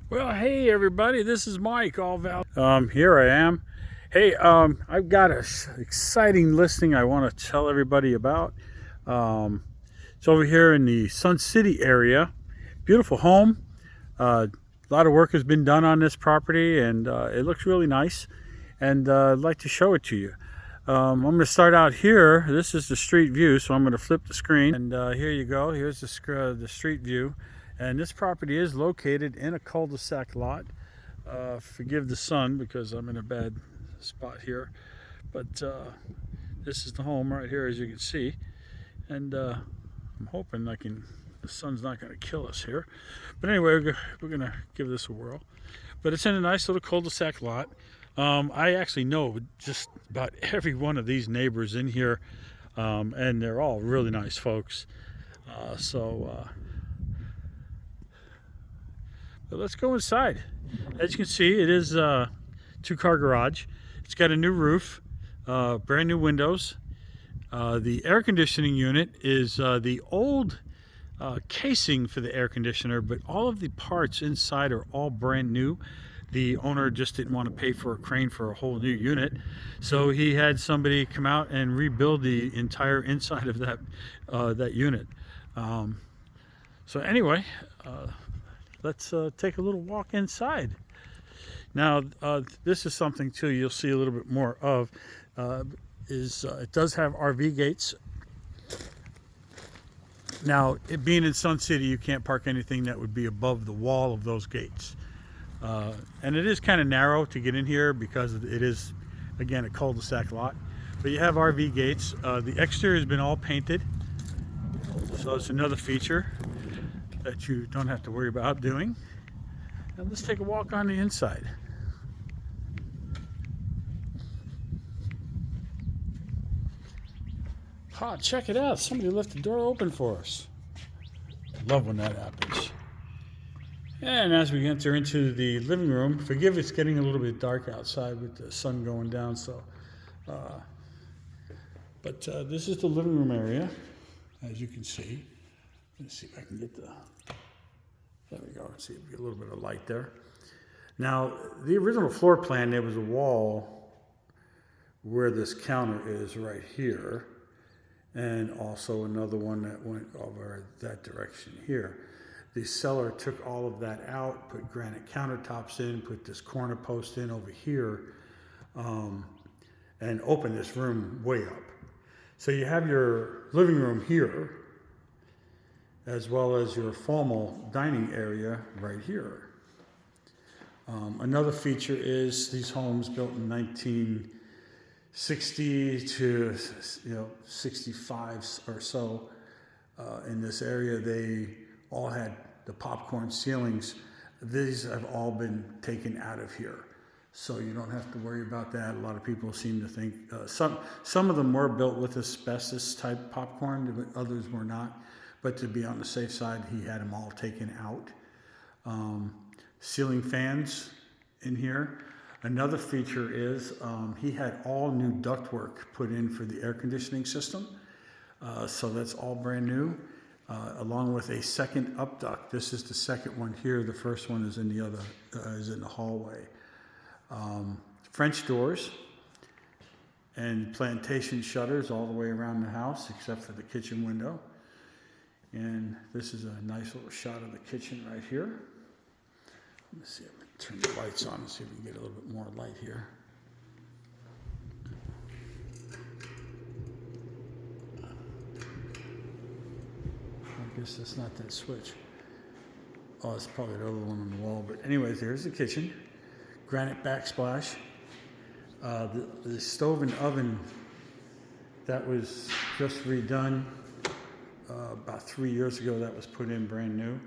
Well, hey everybody, this is Mike Allval. Here I am. Hey, I've got a exciting listing I want to tell everybody about. Um, it's over here in the Sun City area. Beautiful home. A lot of work has been done on this property, and it looks really nice. And I'd like to show it to you. I'm going to start out here. This is the street view, so I'm going to flip the screen. And here you go. Here's the street view. And this property is located in a cul-de-sac lot. Forgive the sun because I'm in a bad spot here. But this is the home right here, as you can see. And I'm hoping the sun's not going to kill us here. But anyway, we're going to give this a whirl. But it's in a nice little cul-de-sac lot. I actually know just about every one of these neighbors in here, and they're all really nice folks. But let's go inside. As you can see, it is a two-car garage. It's got a new roof, brand new windows. The air conditioning unit is the old casing for the air conditioner, but all of the parts inside are all brand new. The owner just didn't want to pay for a crane for a whole new unit, so he had somebody come out and rebuild the entire inside of that unit. So anyway, let's take a little walk inside. Now, this is something too you'll see a little bit more of. It does have RV gates. Now, it being in Sun City, you can't park anything that would be above the wall of those gates. And it is kind of narrow to get in here because it is, again, a cul-de-sac lot. But you have RV gates. The exterior has been all painted, so it's another feature that you don't have to worry about doing. Now let's take a walk on the inside. Check it out. Somebody left the door open for us. I love when that happens. And as we enter into the living room, forgive it's getting a little bit dark outside with the sun going down. But this is the living room area, as you can see. Let's see if I can get there we go. See if we get a little bit of light there. Now, the original floor plan, there was a wall where this counter is right here, and also another one that went over that direction here. The seller took all of that out, put granite countertops in, put this corner post in over here, and opened this room way up. So you have your living room here, as well as your formal dining area right here. Another feature is these homes built in 1960 to 65 or so in this area. They all had the popcorn ceilings. These have all been taken out of here, so you don't have to worry about that. A lot of people seem to think some of them were built with asbestos type popcorn, but others were not. But to be on the safe side, he had them all taken out. Ceiling fans in here. Another feature is he had all new ductwork put in for the air conditioning system. So that's all brand new, along with a second up duct. This is the second one here. The first one is in the other, is in the hallway. French doors and plantation shutters all the way around the house, except for the kitchen window. And this is a nice little shot of the kitchen right here. Let's see, I'm going to turn the lights on and see if we can get a little bit more light here. I guess that's not that switch. Oh, it's probably the other one on the wall. But anyways, there's the kitchen. Granite backsplash. The stove and oven that was just redone about 3 years ago. That was put in brand new.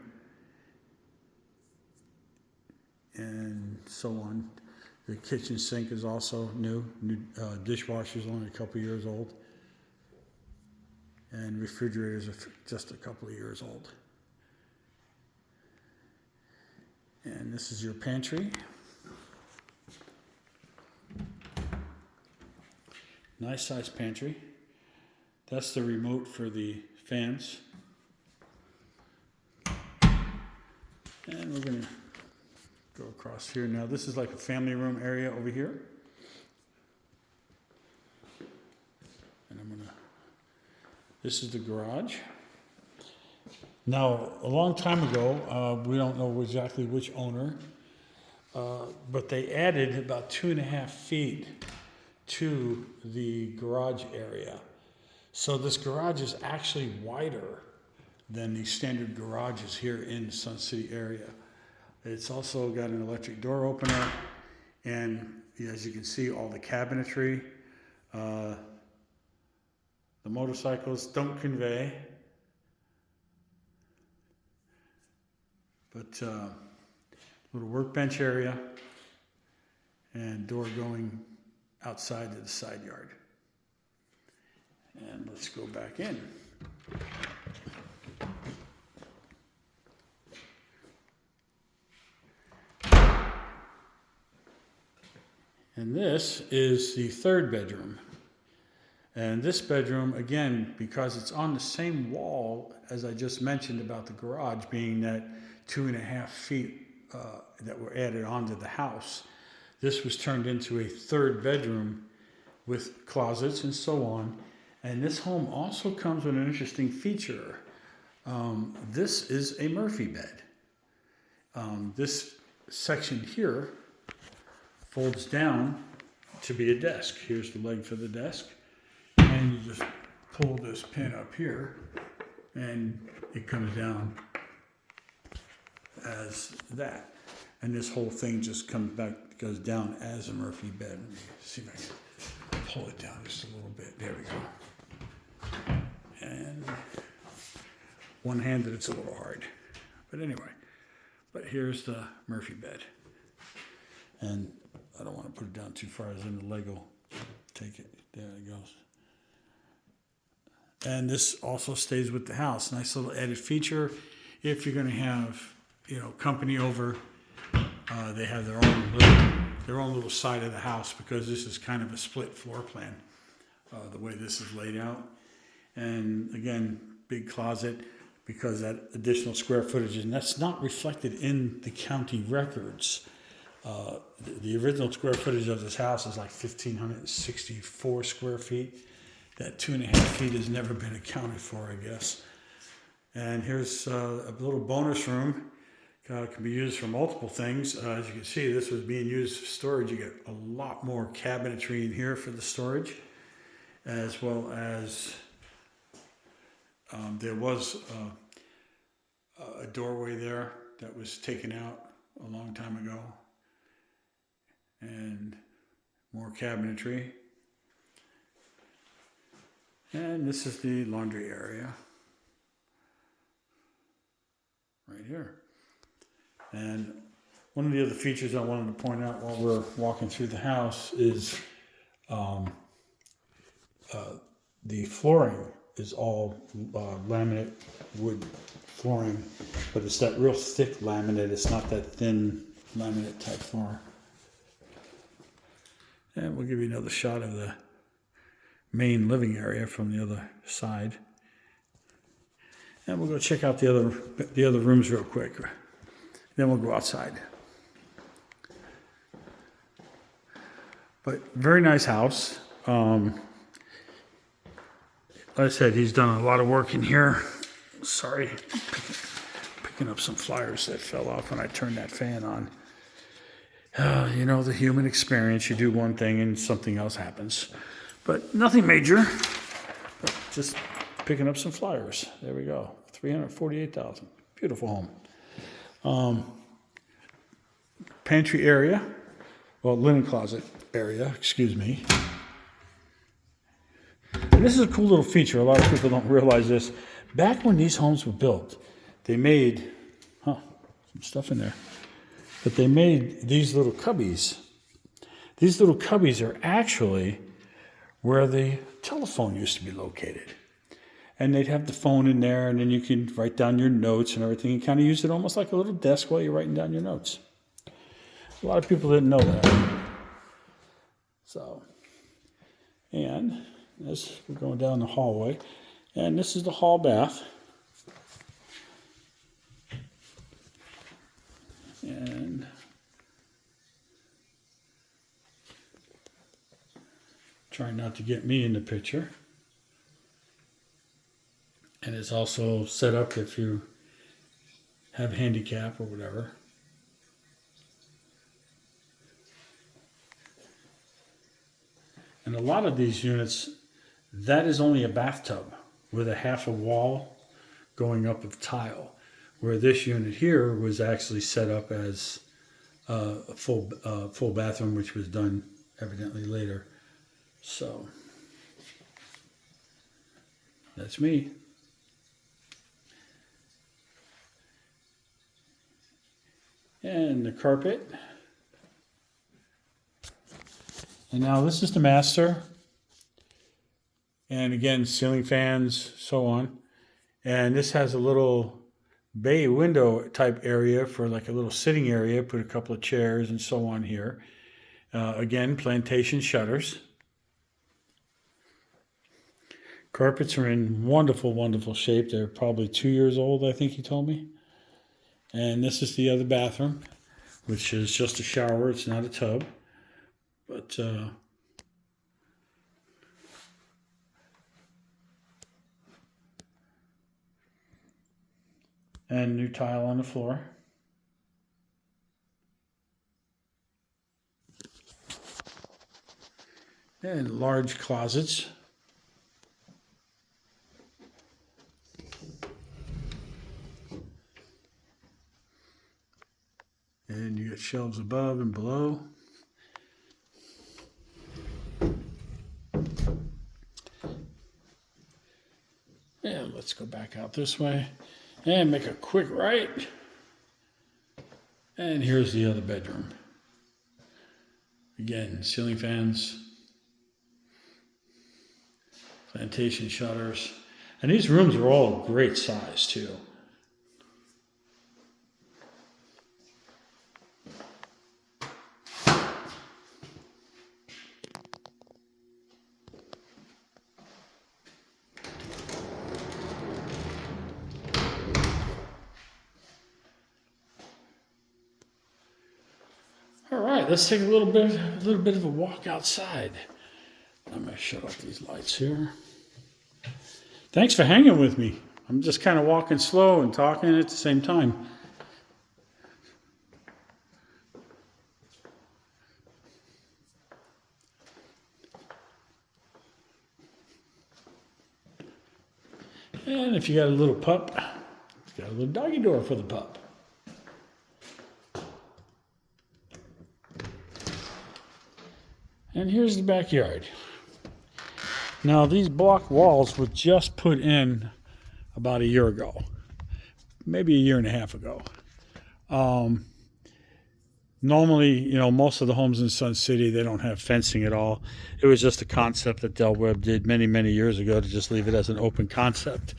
And so on. The kitchen sink is also new. Dishwasher is only a couple years old. And refrigerators are just a couple of years old. And this is your pantry. Nice size pantry. That's the remote for the fans. And we're going to across here. Now this is like a family room area over here. And this is the garage. Now, a long time ago, we don't know exactly which owner, but they added about 2.5 feet to the garage area. So this garage is actually wider than the standard garages here in the Sun City area. It's also got an electric door opener, and as you can see, all the cabinetry. The motorcycles don't convey, but little workbench area and door going outside to the side yard. And let's go back in. And this is the third bedroom. And this bedroom, again, because it's on the same wall as I just mentioned about the garage being that 2.5 feet that were added onto the house, this was turned into a third bedroom with closets and so on. And this home also comes with an interesting feature. This is a Murphy bed. This section here folds down to be a desk. Here's the leg for the desk. And you just pull this pin up here and it comes down as that. And this whole thing just comes back, goes down as a Murphy bed. Let me see if I can pull it down just a little bit. There we go. And one-handed, it's a little hard. But anyway, but here's the Murphy bed. And I don't want to put it down too far, as in the leg will take it. There it goes. And this also stays with the house. Nice little added feature. If you're going to have, company over, they have their own little side of the house, because this is kind of a split floor plan, the way this is laid out. And again, big closet, because that additional square footage, and that's not reflected in the county records. The original square footage of this house is like 1,564 square feet. That 2.5 feet has never been accounted for, I guess. And here's a little bonus room. It can be used for multiple things. As you can see, this was being used for storage. You get a lot more cabinetry in here for the storage, as well as there was a doorway there that was taken out a long time ago. And more cabinetry. And this is the laundry area right here. And one of the other features I wanted to point out while we're walking through the house is the flooring is all laminate wood flooring, but it's that real thick laminate. It's not that thin laminate type flooring. And we'll give you another shot of the main living area from the other side. And we'll go check out the other rooms real quick. Then we'll go outside. But very nice house. Like I said, he's done a lot of work in here. Sorry, picking up some flyers that fell off when I turned that fan on. The human experience, you do one thing and something else happens. But nothing major, just picking up some flyers. There we go, $348,000, beautiful home. Pantry area, linen closet area, excuse me. And this is a cool little feature. A lot of people don't realize this. Back when these homes were built, they made, some stuff in there. But they made these little cubbies. These little cubbies are actually where the telephone used to be located. And they'd have the phone in there, and then you can write down your notes and everything. You kind of use it almost like a little desk while you're writing down your notes. A lot of people didn't know that. So, and as we're going down the hallway, and this is the hall bath. And Trying not to get me in the picture. And it's also set up if you have handicap or whatever. And a lot of these units, that is only a bathtub with a half a wall going up of tile, where this unit here was actually set up as a full bathroom, which was done evidently later. So that's me. And the carpet. And now this is the master. And again, ceiling fans, so on. And this has a little bay window type area for like a little sitting area. Put a couple of chairs and so on here. Again, plantation shutters. Carpets are in wonderful, wonderful shape. They're probably 2 years old, I think he told me. And this is the other bathroom, which is just a shower. It's not a tub. But and new tile on the floor. And large closets. And you got shelves above and below. And let's go back out this way and make a quick right. And here's the other bedroom. Again, ceiling fans, plantation shutters. And these rooms are all great size too. All right, let's take a little bit of a walk outside. I'm going to shut off these lights here. Thanks for hanging with me. I'm just kind of walking slow and talking at the same time. And if you got a little pup, you got a little doggy door for the pup. And here's the backyard. Now these block walls were just put in about a year ago, maybe a year and a half ago. Normally, most of the homes in Sun City, they don't have fencing at all. It was just a concept that Del Webb did many, many years ago to just leave it as an open concept.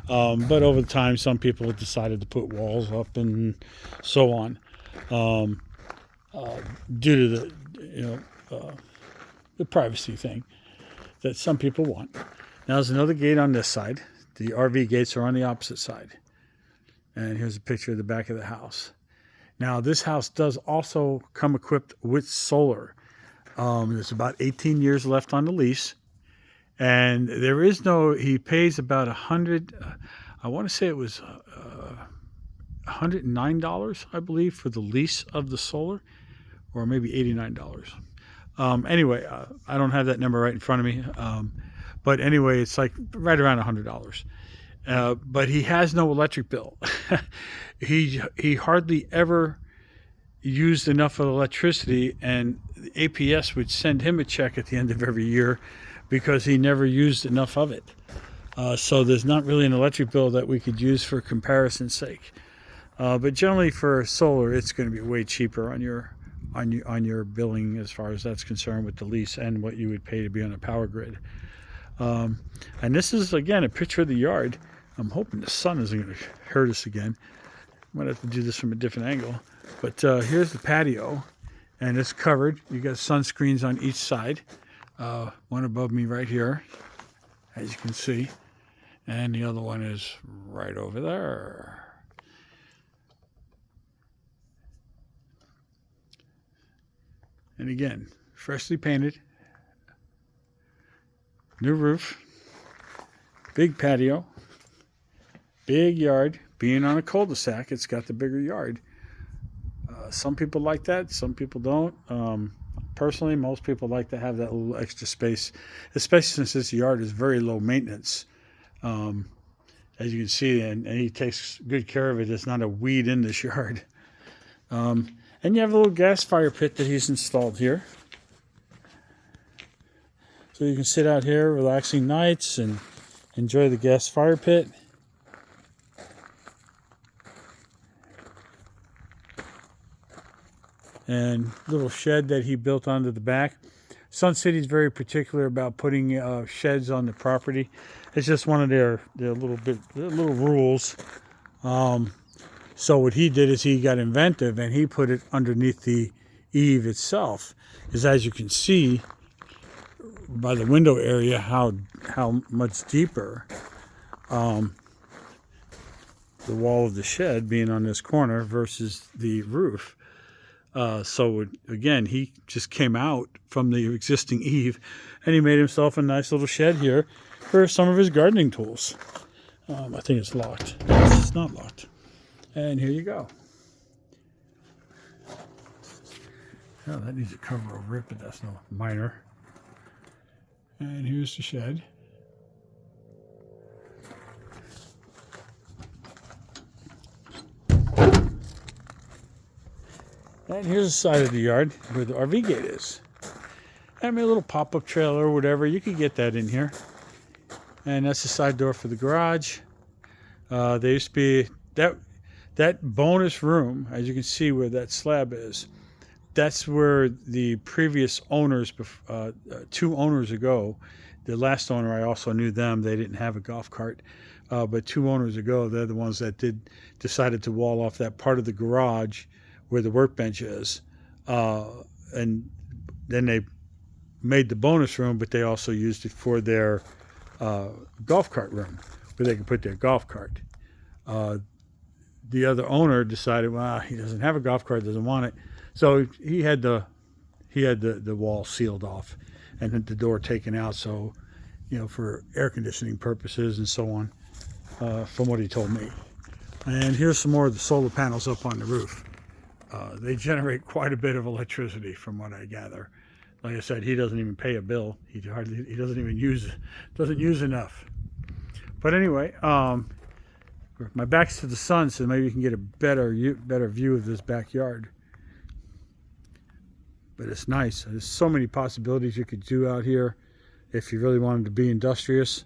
But over time, some people have decided to put walls up and so on, due to the privacy thing that some people want. Now there's another gate on this side. The RV gates are on the opposite side. And here's a picture of the back of the house. Now this house does also come equipped with solar. There's about 18 years left on the lease. And there is he pays about I want to say it was $109, I believe, for the lease of the solar, or maybe $89. Anyway, I don't have that number right in front of me. But anyway, it's like right around $100. But he has no electric bill. He hardly ever used enough of electricity, and the APS would send him a check at the end of every year because he never used enough of it. So there's not really an electric bill that we could use for comparison's sake. But generally for solar, it's going to be way cheaper on your billing as far as that's concerned with the lease and what you would pay to be on a power grid. And this is, again, a picture of the yard. I'm hoping the sun isn't going to hurt us again. I might have to do this from a different angle. But here's the patio, and it's covered. You got sunscreens on each side. One above me right here, as you can see. And the other one is right over there. And again, freshly painted. New roof, big patio, big yard. Being on a cul-de-sac, it's got the bigger yard. Some people like that, some people don't. Personally, most people like to have that little extra space, especially since this yard is very low maintenance. As you can see, and he takes good care of it. There's not a weed in this yard. And you have a little gas fire pit that he's installed here. So you can sit out here relaxing nights and enjoy the gas fire pit. And little shed that he built onto the back. Sun City's very particular about putting sheds on the property. It's just one of their little rules. So what he did is he got inventive and he put it underneath the eave itself. Because as you can see by the window area, how much deeper the wall of the shed being on this corner versus the roof. So again, he just came out from the existing eave and he made himself a nice little shed here for some of his gardening tools. I think it's locked. It's not locked. And here you go. Oh, that needs a cover over it, but that's no minor. And here's the shed. And here's the side of the yard where the RV gate is. I mean, a little pop-up trailer or whatever. You could get that in here. And that's the side door for the garage. There used to be that bonus room, as you can see where that slab is. That's where the previous owners, 2 owners ago, the last owner, I also knew them. They didn't have a golf cart. But 2 owners ago, they're the ones that decided to wall off that part of the garage where the workbench is, and then they made the bonus room, but they also used it for their golf cart room, where they could put their golf cart. The other owner decided, well, he doesn't have a golf cart, doesn't want it, so he had the wall sealed off and the door taken out, so for air conditioning purposes and so on, from what he told me. And here's some more of the solar panels up on the roof. They generate quite a bit of electricity, from what I gather. Like I said, he doesn't even pay a bill. He doesn't even use enough. But anyway, my back's to the sun, so maybe you can get a better view of this backyard. But it's nice. There's so many possibilities you could do out here if you really wanted to be industrious.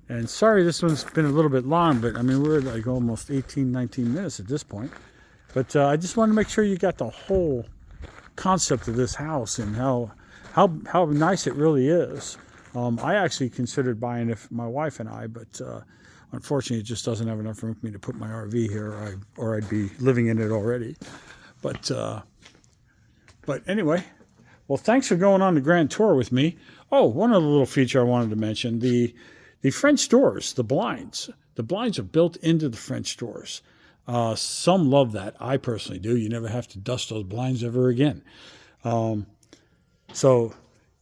And sorry, this one's been a little bit long, but I mean, we're like almost 18, 19 minutes at this point. But I just wanted to make sure you got the whole concept of this house and how nice it really is. I actually considered buying it for my wife and I, but unfortunately, it just doesn't have enough room for me to put my RV here, or I'd be living in it already. But anyway, well, thanks for going on the grand tour with me. Oh, one other little feature I wanted to mention, the French doors, the blinds. The blinds are built into the French doors. Some love that. I personally do. You never have to dust those blinds ever again. So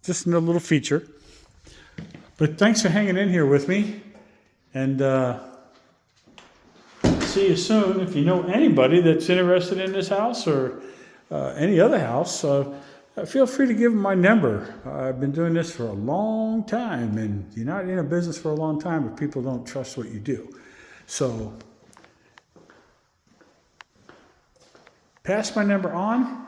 just a little feature. But thanks for hanging in here with me. And see you soon. If you know anybody that's interested in this house or any other house, feel free to give them my number. I've been doing this for a long time, and you're not in a business for a long time if people don't trust what you do. So pass my number on.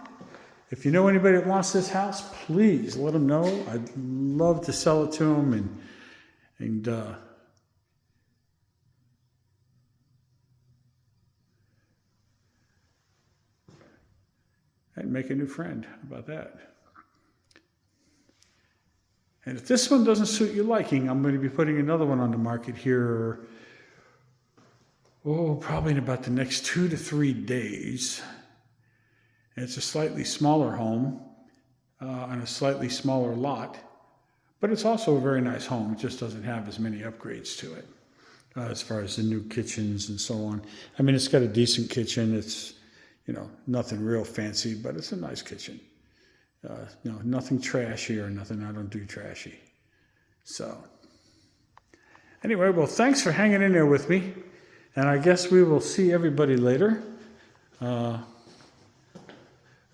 If you know anybody that wants this house, please let them know. I'd love to sell it to them and make a new friend. How about that? And if this one doesn't suit your liking, I'm going to be putting another one on the market here, probably in about the next 2 to 3 days. And it's a slightly smaller home on a slightly smaller lot, but it's also a very nice home. It just doesn't have as many upgrades to it as far as the new kitchens and so on. I mean, it's got a decent kitchen. It's nothing real fancy, but it's a nice kitchen. Nothing trashy or nothing. I don't do trashy. So, anyway, well, thanks for hanging in there with me. And I guess we will see everybody later.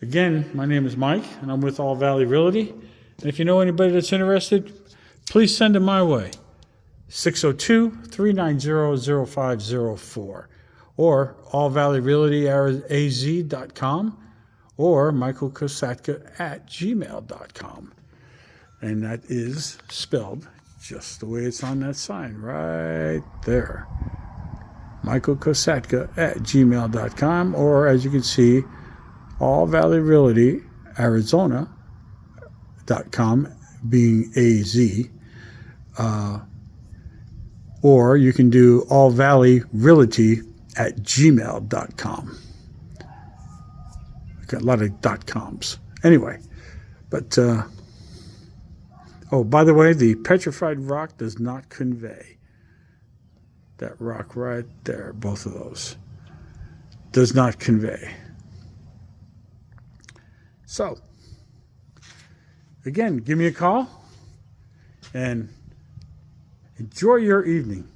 Again, my name is Mike, and I'm with All Valley Realty. And if you know anybody that's interested, please send them my way. 602-390-0504 or allvalleyrealtyaz.com or michaelkosatka@gmail.com. And that is spelled just the way it's on that sign right there. michaelkosatka@gmail.com, or as you can see, allvalleyrealtyarizona.com being AZ. Or you can do allvalleyrealty@gmail.com. Got a lot of .coms. Anyway, but by the way, the petrified rock does not convey. That rock right there, both of those, does not convey. So, again, give me a call and enjoy your evening.